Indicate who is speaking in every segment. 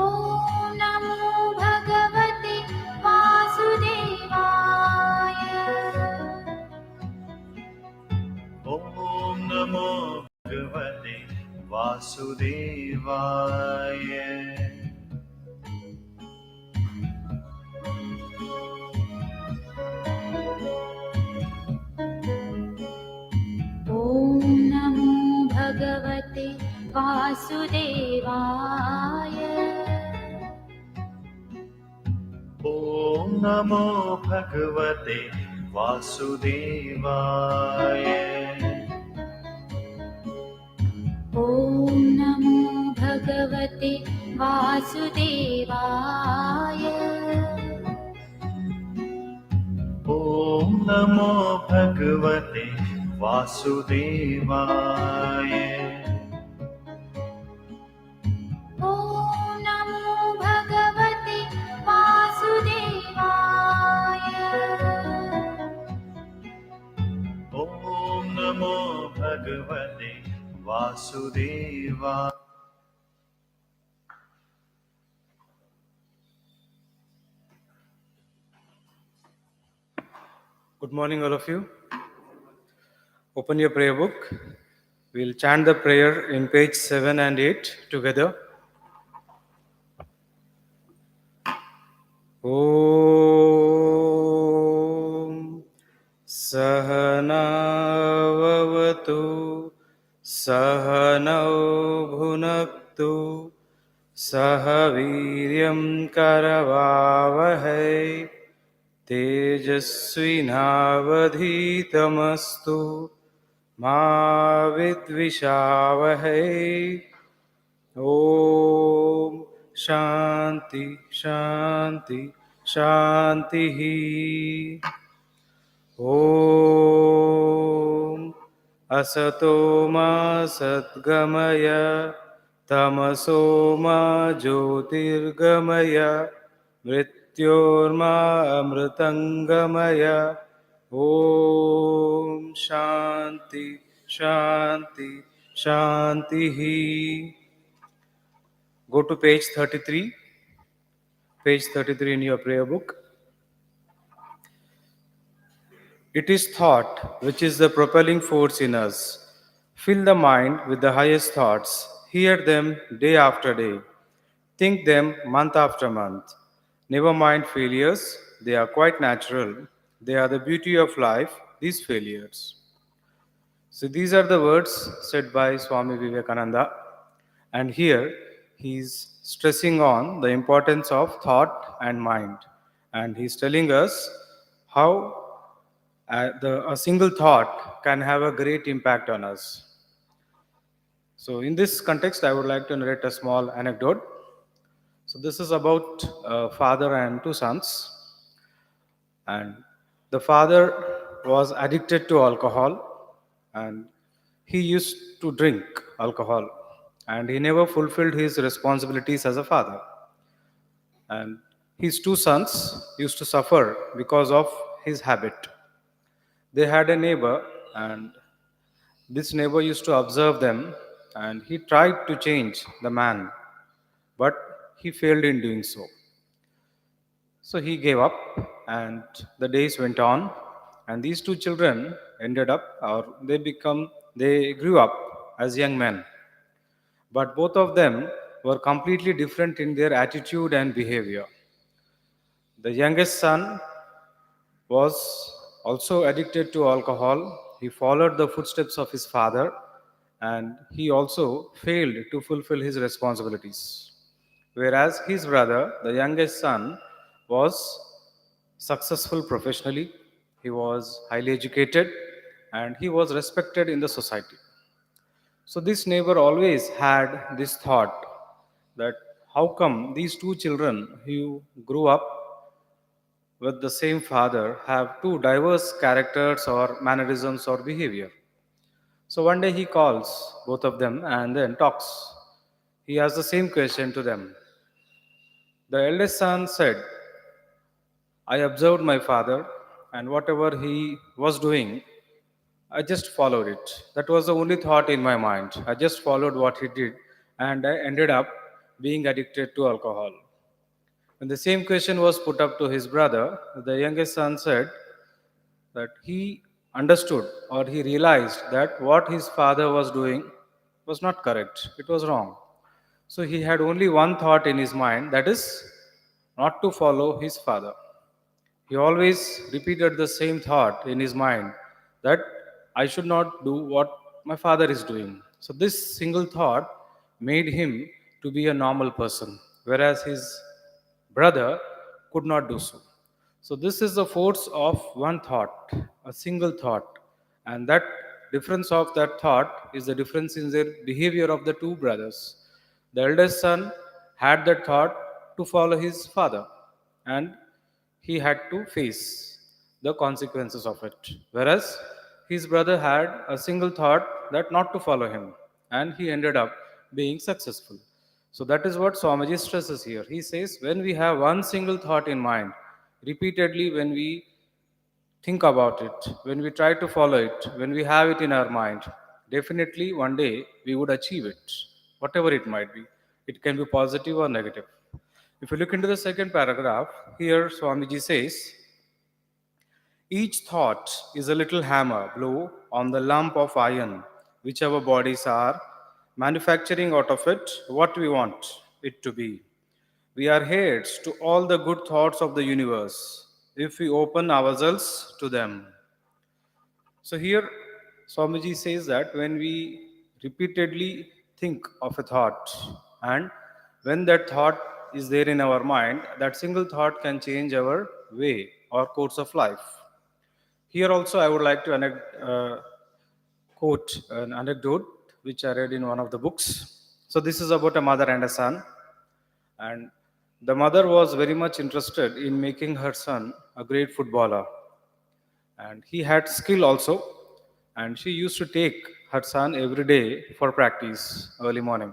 Speaker 1: ॐ नमो भगवते वासुदेवाय।
Speaker 2: ॐ नमो भगवते वासुदेवाय।
Speaker 1: ॐ नमो भगवते वासुदेवाय।
Speaker 2: ॐ नमो भगवते वासुदेवाय।
Speaker 1: ॐ नमो भगवते वासुदेवाय।
Speaker 2: ॐ नमो भगवते वासुदेवाय।
Speaker 1: ॐ नमो भगवते वासुदेवाय।
Speaker 2: ॐ नमो भगवते वासुदेवाय।
Speaker 3: Good morning, all of you. Open your prayer book. We'll chant the prayer in page 7 and 8 together. Om Sahana Vavatu Sahanau Bhunaktu Sahaviryam Karavavahai Tejasvinavadhitamastu Ma Vidvishavahai. Om Shanti Shanti Shantihi. Om Asato Ma Satgamaya Tamaso Ma Jyotirgamaya Mrityorma Amritangamaya. Om Shanti Shanti Shantihi. Go to page 33. Page 33 in your prayer book. It is thought which is the propelling force in us. Fill the mind with the highest thoughts. Hear them day after day. Think them month after month. Never mind failures. They are quite natural. They are the beauty of life, these failures. So these are the words said by Swami Vivekananda. And here he is stressing on the importance of thought and mind. And he's telling us how a single thought can have a great impact on us. So in this context, I would like to narrate a small anecdote. So this is about a father and two sons. And the father was addicted to alcohol, and he used to drink alcohol, and he never fulfilled his responsibilities as a father. And his two sons used to suffer because of his habit. They had a neighbor, and this neighbor used to observe them, and he tried to change the man, but he failed in doing so. So he gave up, and the days went on, and these two children ended up, or they grew up as young men. But both of them were completely different in their attitude and behavior. The youngest son was also addicted to alcohol. He followed the footsteps of his father, and he also failed to fulfill his responsibilities. Whereas his brother, the youngest son, was successful professionally, he was highly educated, and he was respected in the society. So this neighbor always had this thought that how come these two children who grew up with the same father have two diverse characters or mannerisms or behavior. So one day he calls both of them and then talks. He asks the same question to them. The eldest son said, I observed my father, and whatever he was doing, I just followed it. That was the only thought in my mind. I just followed what he did, and I ended up being addicted to alcohol. When the same question was put up to his brother, the youngest son said that he understood or he realized that what his father was doing was not correct, it was wrong. So he had only one thought in his mind, that is, not to follow his father. He always repeated the same thought in his mind that I should not do what my father is doing. So this single thought made him to be a normal person, whereas his brother could not do so. So this is the force of one thought, a single thought. And that difference of that thought is the difference in their behavior of the two brothers. The eldest son had that thought to follow his father, and he had to face the consequences of it. Whereas his brother had a single thought that not to follow him, and he ended up being successful. So that is what Swamiji stresses here. He says, when we have one single thought in mind, repeatedly when we think about it, when we try to follow it, when we have it in our mind, definitely one day we would achieve it, whatever it might be. It can be positive or negative. If you look into the second paragraph, here Swamiji says, each thought is a little hammer blow on the lump of iron which our bodies are, manufacturing out of it what we want it to be. We are heirs to all the good thoughts of the universe if we open ourselves to them. So here, Swamiji says that when we repeatedly think of a thought, and when that thought is there in our mind, that single thought can change our way or course of life. Here also, I would like to quote an anecdote which I read in one of the books. So this is about a mother and a son, and the mother was very much interested in making her son a great footballer, and he had skill also, and she used to take her son every day for practice early morning,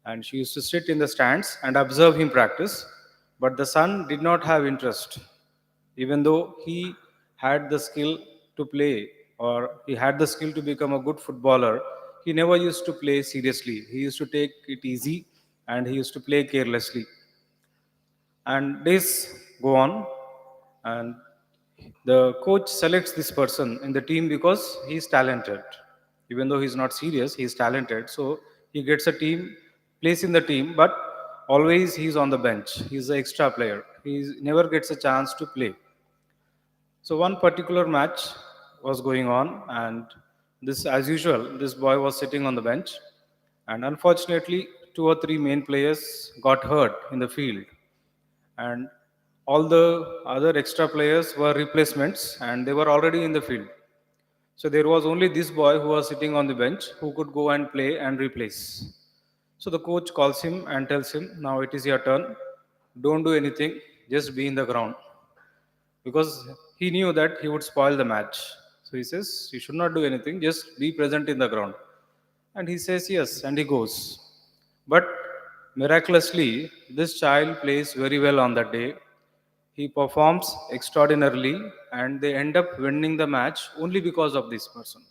Speaker 3: and she used to sit in the stands and observe him practice. But the son did not have interest, even though he had the skill to play, or he had the skill to become a good footballer. He never used to play seriously, he used to take it easy, and he used to play carelessly. And days go on, and the coach selects this person in the team because he's talented. Even though he's not serious, he's talented. So he gets a team place in the team, but always he's on the bench. He's the extra player. He never gets a chance to play. So one particular match was going on, and this, as usual, this boy was sitting on the bench, and unfortunately, two or three main players got hurt in the field, and all the other extra players were replacements, and they were already in the field. So there was only this boy who was sitting on the bench who could go and play and replace. So the coach calls him and tells him, now it is your turn. Don't do anything, just be in the ground. Because he knew that he would spoil the match. So he says, you should not do anything, just be present in the ground. And he says, yes, and he goes. But miraculously, this child plays very well on that day. He performs extraordinarily, and they end up winning the match only because of this person.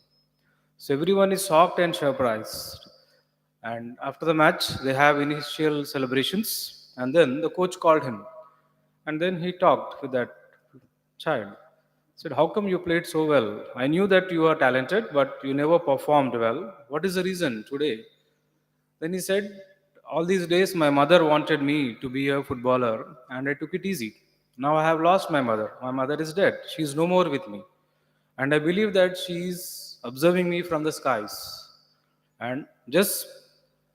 Speaker 3: So everyone is shocked and surprised. And after the match, they have initial celebrations, and then the coach called him, and then he talked with that child. Said, how come you played so well? I knew that you are talented, but you never performed well. What is the reason today? Then he said, all these days my mother wanted me to be a footballer, and I took it easy. Now I have lost my mother. My mother is dead. She is no more with me. And I believe that she is observing me from the skies. And just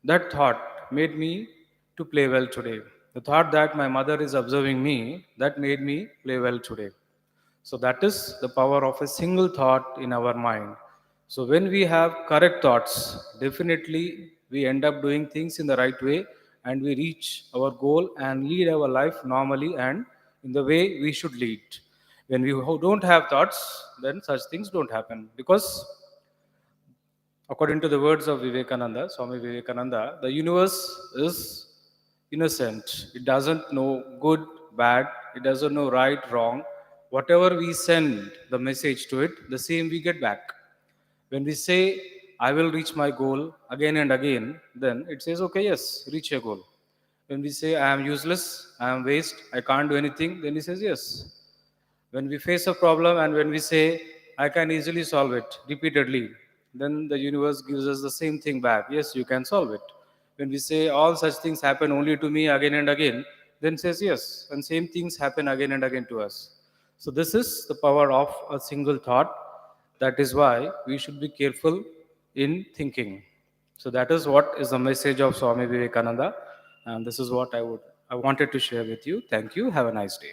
Speaker 3: that thought made me to play well today. The thought that my mother is observing me, that made me play well today. So that is the power of a single thought in our mind. So when we have correct thoughts, definitely we end up doing things in the right way, and we reach our goal and lead our life normally and in the way we should lead. When we don't have thoughts, then such things don't happen, because according to the words of Vivekananda, Swami Vivekananda, the universe is innocent. It doesn't know good, bad, it doesn't know right, wrong. Whatever we send the message to it, the same we get back. When we say, I will reach my goal again and again, then it says, okay, yes, reach your goal. When we say, I am useless, I am waste, I can't do anything, then he says, yes. When we face a problem and when we say, I can easily solve it repeatedly, then the universe gives us the same thing back. Yes, you can solve it. When we say, all such things happen only to me again and again, then says, yes, and same things happen again and again to us. So, this is the power of a single thought. That is why we should be careful in thinking. So, that is what is the message of Swami Vivekananda, and this is what I wanted to share with you. Thank you. Have a nice day.